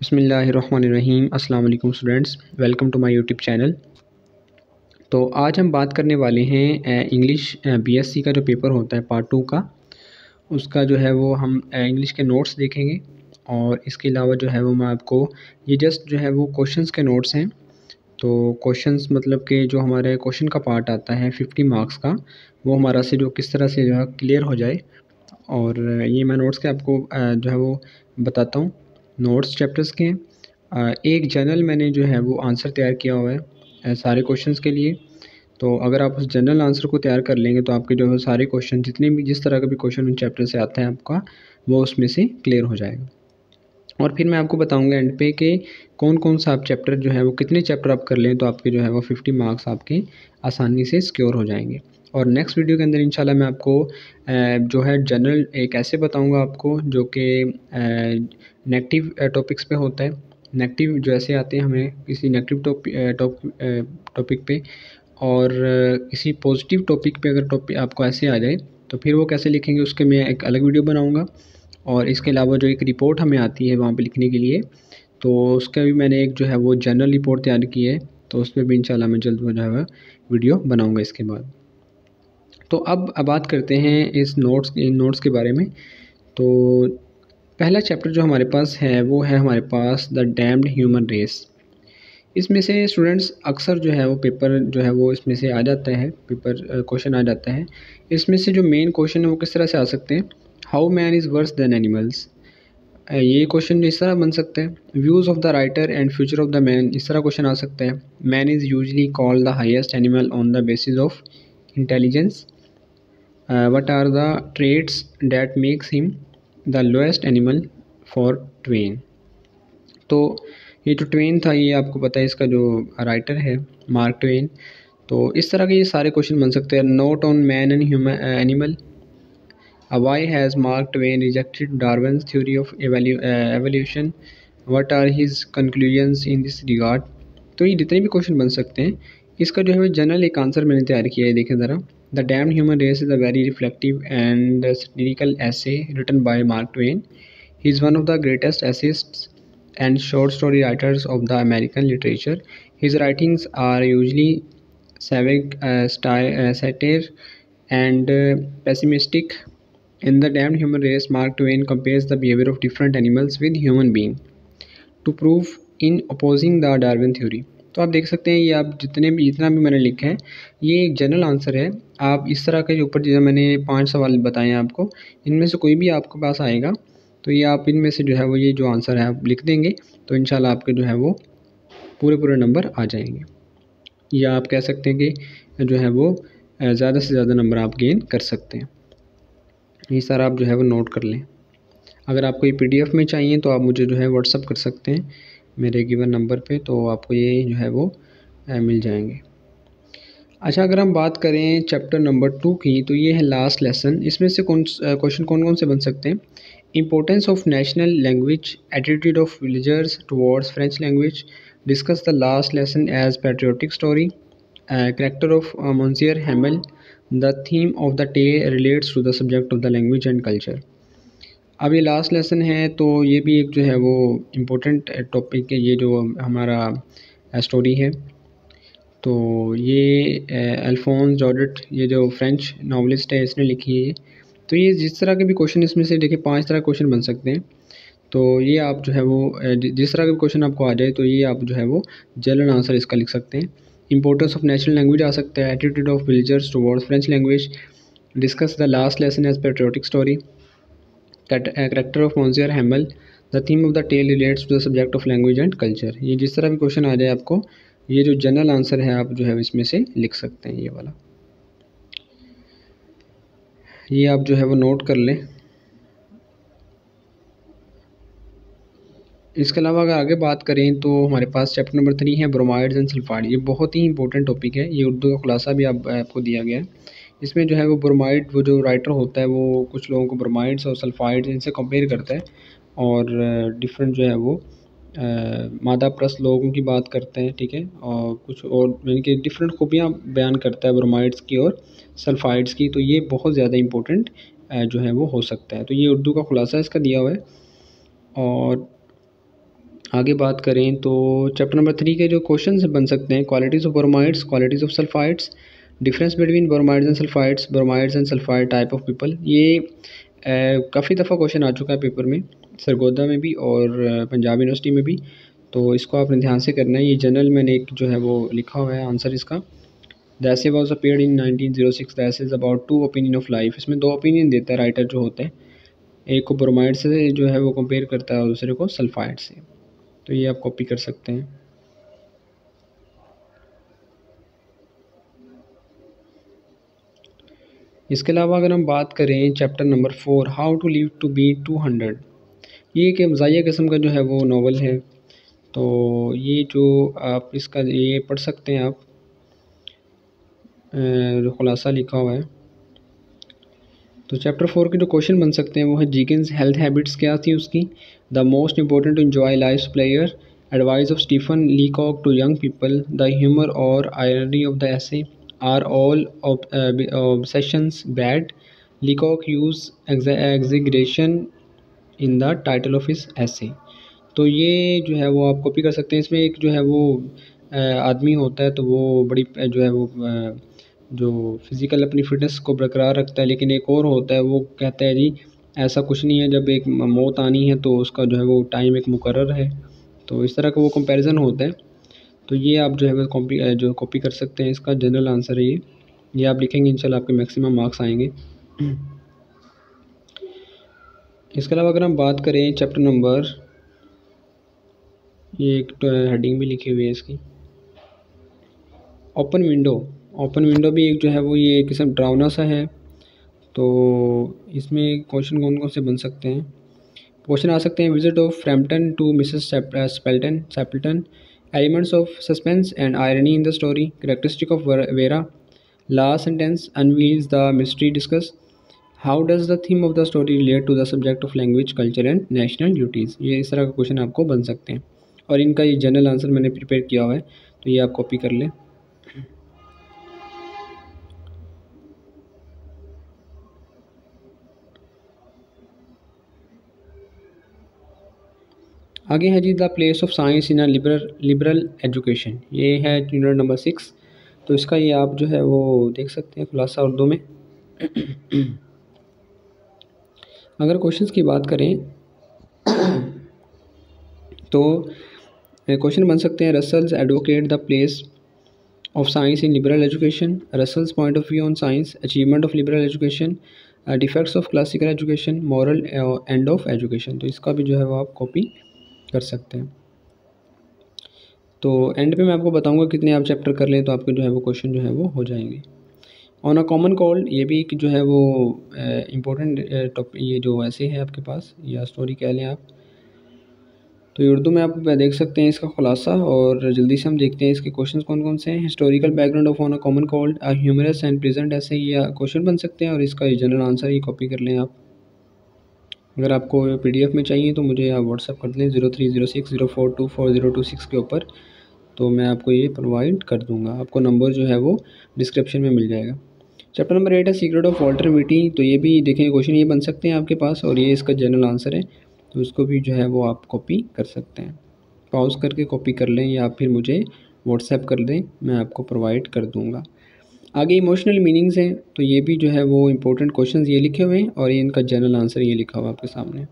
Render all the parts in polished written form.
बिस्मिल्लाहिर्रहमानिर्रहीम। अस्सलाम वालेकुम students, welcome to my YouTube channel. तो आज हम बात करने वाले हैं इंग्लिश बीएससी का जो पेपर होता है पार्ट 2 का, उसका जो है वो हम इंग्लिश के नोट्स देखेंगे। और इसके अलावा जो है वो मैं आपको ये जस्ट जो है वो क्वेश्चंस के नोट्स हैं। तो क्वेश्चंस मतलब कि जो हमारे क्वेश्चन का पार्ट आता है 50 मार्क्स का, वो हमारा से जो किस तरह से जो है क्लियर हो जाए। और ये मैं नोट्स के आपको जो है वो बताता हूँ। नोट्स चैप्टर्स के हैं। एक जनरल मैंने जो है वो आंसर तैयार किया हुआ है सारे क्वेश्चंस के लिए। तो अगर आप उस जनरल आंसर को तैयार कर लेंगे तो आपके जो है सारे क्वेश्चन जितने भी जिस तरह का भी क्वेश्चन उन चैप्टर से आता है आपका, वो उसमें से क्लियर हो जाएगा। और फिर मैं आपको बताऊंगा एंड पे कि कौन कौन सा आप चैप्टर जो है वो कितने चैप्टर आप कर लें तो आपके जो है वो 50 मार्क्स आपके आसानी से सिक्योर हो जाएंगे। और नेक्स्ट वीडियो के अंदर इंशाल्लाह मैं आपको जो है जनरल एक ऐसे बताऊंगा आपको जो कि नेगेटिव टॉपिक्स पे होता है। नेगेटिव जो ऐसे आते हैं हमें किसी नेगेटिव टॉपिक पे, और किसी पॉजिटिव टॉपिक पे अगर टॉपिक आपको ऐसे आ जाए तो फिर वो कैसे लिखेंगे उसके मैं एक अलग वीडियो बनाऊँगा। और इसके अलावा जो एक रिपोर्ट हमें आती है वहाँ पे लिखने के लिए, तो उसका भी मैंने एक जो है वो जनरल रिपोर्ट तैयार की है, तो उसमें भी इंशाल्लाह मैं जल्द जो है वीडियो बनाऊंगा इसके बाद। तो अब बात करते हैं इन नोट्स के बारे में। तो पहला चैप्टर जो हमारे पास है वो है हमारे पास द डैम्ड ह्यूमन रेस। इसमें से स्टूडेंट्स अक्सर जो है वो पेपर जो है वो इसमें से आ जाता है, पेपर क्वेश्चन आ जाता है। इसमें से जो मेन क्वेश्चन है वो किस तरह से आ सकते हैं, how man is worse than animals. ये क्वेश्चन इस तरह बन सकता है, views of the writer and future of the man, इस तरह क्वेश्चन आ सकता है। Man is usually called the highest animal on the basis of intelligence. what are the traits that makes him the lowest animal for Twain. तो ये जो Twain था ये आपको पता है इसका जो राइटर है मार्क ट्वेन। तो इस तरह के ये सारे क्वेश्चन बन सकते हैं। Note on man and human animal, why has Mark Twain rejected Darwin's theory of evolution, what are his conclusions in this regard. तो ये जितने भी क्वेश्चन बन सकते हैं इसका जो है जनरल एक आंसर मैंने तैयार किया है, देखें ज़रा। The Damned Human Race is a very reflective and satirical essay written by Mark Twain. He is one of the greatest essayists and short story writers of the American literature. His writings are usually savage, satire, and pessimistic. In The Damned Human Race, Mark Twain compares the behavior of different animals with human beings to prove in opposing the Darwin theory. तो आप देख सकते हैं ये आप जितना भी मैंने लिखा है ये एक जनरल आंसर है। आप इस तरह के ऊपर जो मैंने 5 सवाल बताए हैं आपको, इनमें से कोई भी आपके पास आएगा तो ये आप इनमें से जो है वो ये जो आंसर है आप लिख देंगे तो इंशाल्लाह आपके जो है वो पूरे नंबर आ जाएंगे। या आप कह सकते हैं कि जो है वो ज़्यादा से ज़्यादा नंबर आप गेन कर सकते हैं। ये सारा आप जो है वो नोट कर लें। अगर आपको ये PDF में चाहिए तो आप मुझे जो है व्हाट्सअप कर सकते हैं मेरे गिवन नंबर पे, तो आपको ये जो है वो मिल जाएंगे। अच्छा, अगर हम बात करें चैप्टर नंबर 2 की तो ये है लास्ट लेसन। इसमें से क्वेश्चन कौन से बन सकते हैं। Importance of national language, attitude of villagers towards French language, discuss the last lesson as patriotic story, character of मोंसियर Hamel, the theme of the tale relates to the subject of the language and culture. अब ये last lesson है तो ये भी एक जो है वो इम्पोर्टेंट टॉपिक है, ये जो हमारा स्टोरी है। तो ये अल्फोंस जॉर्डेट, ये जो फ्रेंच नॉवलिस्ट है, इसने लिखी है। तो ये जिस तरह के भी क्वेश्चन इसमें से देखिए 5 तरह के क्वेश्चन बन सकते हैं। तो ये आप जो है वो जिस तरह का क्वेश्चन आपको आ जाए तो ये आप जो है वो जनरल आंसर इसका लिख सकते हैं। इंपॉर्टेंस ऑफ नेशनल लैंग्वेज आ सकता है, attitude of villagers towards French language, discuss the last lesson as patriotic story, character of मोंसियर Hamel, the theme of the tale relates to the subject of language and culture. ये जिस तरह भी question आ जाए आपको, ये जो जनरल आंसर है आप जो है इसमें से लिख सकते हैं। ये वाला ये आप जो है वो नोट कर लें। इसके अलावा अगर आगे बात करें तो हमारे पास चैप्टर नंबर 3 है ब्रोमाइड्स एंड सल्फाइड। ये बहुत ही इंपॉर्टेंट टॉपिक है, ये उर्दू का खुलासा भी आपको दिया गया है। इसमें जो है वो ब्रोमाइड, वो जो राइटर होता है वो कुछ लोगों को ब्रोमाइड्स और सल्फाइड्स इनसे कंपेयर करता है और डिफरेंट जो है वो मादा प्रस्त लोगों की बात करते हैं, ठीक है। और कुछ और यानी कि डिफरेंट खूबियाँ बयान करता है ब्रोमाइड्स की और सल्फाइड्स की। तो ये बहुत ज़्यादा इम्पोर्टेंट जो है वो हो सकता है। तो ये उर्दू का खुलासा इसका दिया हुआ है। और आगे बात करें तो चैप्टर नंबर 3 के जो क्वेश्चन बन सकते हैं, qualities of bromides, qualities of sulphides, difference between bromides and sulphides, bromides and sulphide, type of people. ये काफ़ी दफ़ा क्वेश्चन आ चुका है पेपर में, सरगोदा में भी और पंजाब यूनिवर्सिटी में भी, तो इसको आपने ध्यान से करना है। ये जनरल मैंने एक जो है वो लिखा हुआ है आंसर इसका। The essay was appeared in 1906। The essay is about two opinion of life. इसमें 2 ओपिनियन देता है राइटर जो होता है, एक को ब्रोमाइड से जो है वो कंपेयर करता है और दूसरे को सल्फाइड से। तो ये आप कॉपी कर सकते हैं। इसके अलावा अगर हम बात करें chapter number 4, how to live to be 200, ये एक मज़ाहिया किस्म का जो है वो नावल है। तो ये जो आप इसका ये पढ़ सकते हैं आप, जो खुलासा लिखा हुआ है। तो चैप्टर 4 के जो क्वेश्चन बन सकते हैं वो है जीकिन्स हेल्थ हैबिट्स क्या थी उसकी, the most important to enjoy life player, advice of Stephen Leacock to young people, the humour और irony of the essay, are all obsessions bad, Leacock use exaggeration in the title of his essay. तो ये जो है वो आप copy कर सकते हैं। इसमें एक जो है वो आदमी होता है, तो वो बड़ी जो है वो जो फिज़िकल अपनी फ़िटनेस को बरकरार रखता है, लेकिन एक और होता है वो कहता है जी ऐसा कुछ नहीं है, जब एक मौत आनी है तो उसका जो है वो टाइम एक मुकर्रर है। तो इस तरह का वो कंपैरिजन होता है। तो ये आप जो है वो कॉपी कर सकते हैं। इसका जनरल आंसर है ये आप लिखेंगे, इंशाल्लाह आपके मैक्सिमम मार्क्स आएंगे। इसके अलावा अगर हम बात करें चैप्टर नंबर, ये एक हेडिंग भी लिखी हुई है इसकी, ओपन विंडो। ओपन विंडो भी एक जो है वो ये किस्म ड्रावना सा है। तो इसमें क्वेश्चन कौन कौन से बन सकते हैं? क्वेश्चन आ सकते हैं, visit of Frampton to Mrs Sappleton, elements of suspense and irony in the story, characteristic of Vera, last sentence unveils the mystery discuss, how does the theme of the story relate to the subject of language, culture and national duties. ये इस तरह का question आपको बन सकते हैं और इनका ये जनरल आंसर मैंने प्रिपेयर किया हुआ है, तो ये आप कॉपी कर लें। आगे है जी the place of science in a liberal education, ये है यूनिट नंबर 6। तो इसका ये आप जो है वो देख सकते हैं खुलासा उर्दू में। अगर क्वेश्चंस की बात करें तो क्वेश्चन बन सकते हैं, Russell's advocate the place of science in liberal education, Russell's point of view on science, achievement of liberal education, defects of classical education, moral end of education. तो इसका भी जो है वो आप कॉपी कर सकते हैं। तो एंड पे मैं आपको बताऊंगा कितने आप चैप्टर कर लें तो आपके जो है वो क्वेश्चन जो है वो हो जाएंगे। ऑन अ कॉमन कोल्ड, ये भी एक जो है वो इम्पोर्टेंट टॉपिक, ये जो ऐसे है आपके पास या स्टोरी कह लें आप। तो ये उर्दू में आप देख सकते हैं इसका खुलासा, और जल्दी से हम देखते हैं इसके क्वेश्चंस कौन कौन से हैं। Historical background of on a common cold, a humorous and present, ऐसे ये क्वेश्चन बन सकते हैं और इसका ये जनरल आंसर ये कॉपी कर लें आप। अगर आपको PDF में चाहिए तो मुझे आप व्हाट्सअप कर दें 030604240226 के ऊपर, तो मैं आपको ये प्रोवाइड कर दूंगा। आपको नंबर जो है वो डिस्क्रिप्शन में मिल जाएगा। चैप्टर नंबर 8 है सीक्रेट ऑफ वाल्टर मिटी। तो ये भी देखें क्वेश्चन ये बन सकते हैं आपके पास, और ये इसका जनरल आंसर है, तो इसको भी जो है वो आप कॉपी कर सकते हैं। पॉज करके कॉपी कर लें या फिर मुझे व्हाट्सएप कर दें, मैं आपको प्रोवाइड कर दूँगा। आगे इमोशनल मीनिंग्स हैं, तो ये भी जो है वो इम्पोर्टेंट क्वेश्चंस ये लिखे हुए हैं और ये इनका जनरल आंसर ये लिखा हुआ आपके सामने,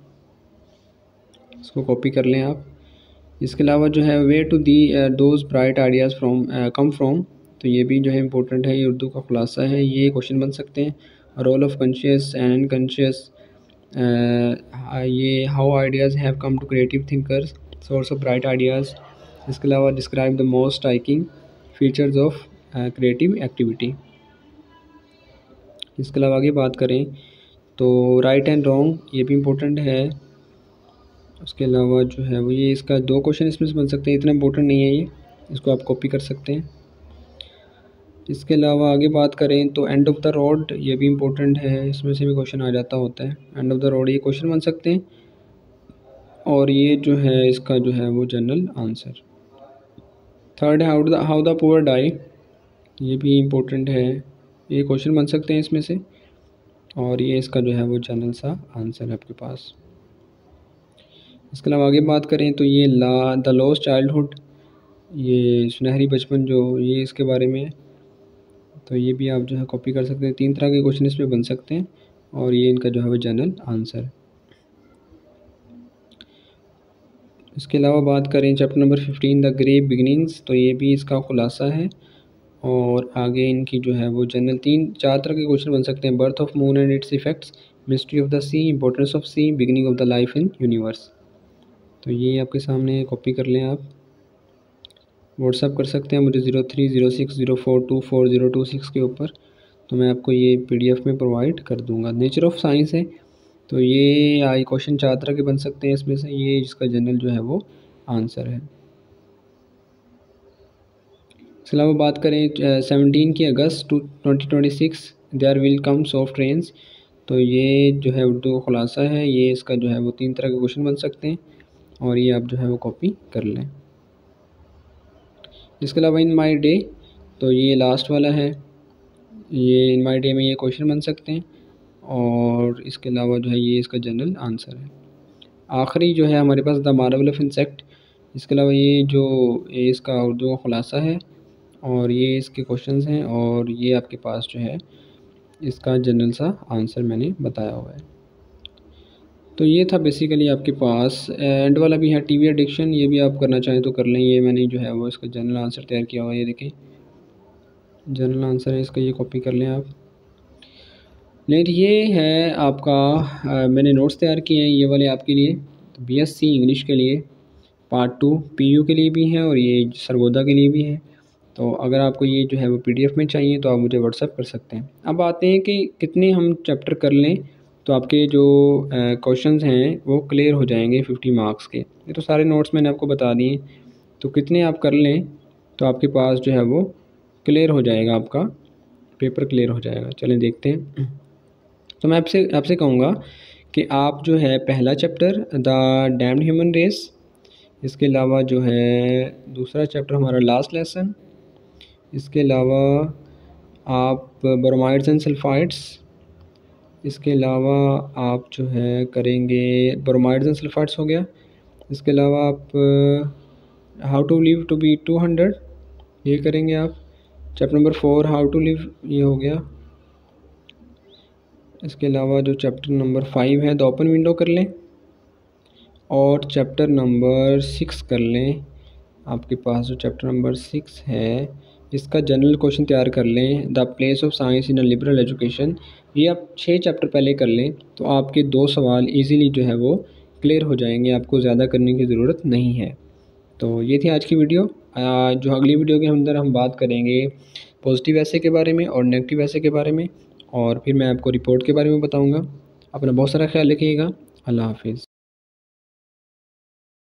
इसको कॉपी कर लें आप। इसके अलावा जो है way to the those bright ideas from come from, तो ये भी जो है इम्पोर्टेंट है, ये उर्दू का खुलासा है, ये क्वेश्चन बन सकते हैं। Role of conscious and unconscious, ये how ideas have come to creative thinkers, source of bright ideas. इसके अलावा describe the most striking features of creative activity. इसके अलावा आगे बात करें तो राइट एंड रॉन्ग, ये भी इम्पोर्टेंट है। उसके अलावा जो है वो ये इसका 2 क्वेश्चन इसमें से बन सकते हैं, इतना इम्पोर्टेंट नहीं है ये, इसको आप कॉपी कर सकते हैं। इसके अलावा आगे बात करें तो एंड ऑफ द रोड, ये भी इम्पोर्टेंट है, इसमें से भी क्वेश्चन आ जाता होता है। एंड ऑफ द रोड ये क्वेश्चन बन सकते हैं, और ये जो है इसका जो है वो जनरल आंसर। थर्ड है हाउ द पुअर डाई, ये भी इम्पोर्टेंट है, ये क्वेश्चन बन सकते हैं इसमें से, और ये इसका जो है वो जनरल सा आंसर है आपके पास। इसके अलावा आगे बात करें तो ये द लॉस्ट चाइल्डहुड, ये सुनहरी बचपन जो ये इसके बारे में है, तो ये भी आप जो है कॉपी कर सकते हैं। 3 तरह के क्वेश्चन इसमें बन सकते हैं और ये इनका जो है वो जनरल आंसर है। इसके अलावा बात करें chapter number 15 the grey beginnings, तो ये भी इसका खुलासा है और आगे इनकी जो है वो जनरल 3-4 तरह के क्वेश्चन बन सकते हैं। Birth of moon and its effects, mystery of the sea, importance of sea, beginning of the life in universe. तो ये आपके सामने कॉपी कर लें। आप व्हाट्सअप कर सकते हैं मुझे 030604240226 के ऊपर, तो मैं आपको ये PDF में प्रोवाइड कर दूंगा। नेचर ऑफ साइंस है, तो ये आई क्वेश्चन 4 तरह के बन सकते हैं इसमें से, ये इसका जनरल जो है वो आंसर है। इसके अलावा बात करें 17 अगस्त 2026 there will come soft rains, तो ये जो है उर्दू का खुलासा है, ये इसका जो है वो 3 तरह के क्वेश्चन बन सकते हैं और ये आप जो है वो कॉपी कर लें। इसके अलावा इन माई डे, तो ये लास्ट वाला है, ये इन माई डे में ये क्वेश्चन बन सकते हैं और इसके अलावा जो है ये इसका जनरल आंसर है। आखिरी जो है हमारे पास द मार्वल ऑफ इंसेक्ट, इसके अलावा ये जो ये इसका उर्दू का खुलासा है और ये इसके क्वेश्चंस हैं और ये आपके पास जो है इसका जनरल सा आंसर मैंने बताया हुआ है। तो ये था बेसिकली आपके पास। एंड वाला भी है टीवी एडिक्शन, ये भी आप करना चाहें तो कर लें। ये मैंने जो है वो इसका जनरल आंसर तैयार किया हुआ है, ये देखें जनरल आंसर है इसका, ये कॉपी कर लें आप। नहीं, ये है आपका मैंने नोट्स तैयार किए हैं ये वाले आपके लिए, तो BSc इंग्लिश के लिए पार्ट 2 PU के लिए भी है और ये सरगोदा के लिए भी है। तो अगर आपको ये जो है वो PDF में चाहिए तो आप मुझे व्हाट्सअप कर सकते हैं। अब आते हैं कि कितने हम चैप्टर कर लें तो आपके जो क्वेश्चंस हैं वो क्लियर हो जाएंगे 50 मार्क्स के। ये तो सारे नोट्स मैंने आपको बता दिए, तो कितने आप कर लें तो आपके पास जो है वो क्लियर हो जाएगा, आपका पेपर क्लियर हो जाएगा। चलें देखते हैं। तो मैं आपसे कहूँगा कि आप जो है पहला chapter the damned human race, इसके अलावा जो है दूसरा चैप्टर हमारा लास्ट लेसन, इसके अलावा आप ब्रोमाइड्स एंड सल्फाइड्स, इसके अलावा आप जो है करेंगे ब्रोमाइड्स एंड सल्फाइड्स हो गया। इसके अलावा आप how to live to be 200 ये करेंगे आप। Chapter number 4 how to live ये हो गया। इसके अलावा जो चैप्टर नंबर 5 है द ओपन विंडो कर लें और चैप्टर नंबर 6 कर लें। आपके पास जो चैप्टर नंबर 6 है इसका जनरल क्वेश्चन तैयार कर लें, the place of science in a liberal education. ये आप 6 चैप्टर पहले कर लें तो आपके 2 सवाल इजीली जो है वो क्लियर हो जाएंगे, आपको ज़्यादा करने की ज़रूरत नहीं है। तो ये थी आज की वीडियो। जो अगली वीडियो के अंदर हम बात करेंगे पॉजिटिव ऐसे के बारे में और नेगेटिव ऐसे के बारे में, और फिर मैं आपको रिपोर्ट के बारे में बताऊँगा। अपना बहुत सारा ख्याल रखिएगा। अल्लाह हाफिज़।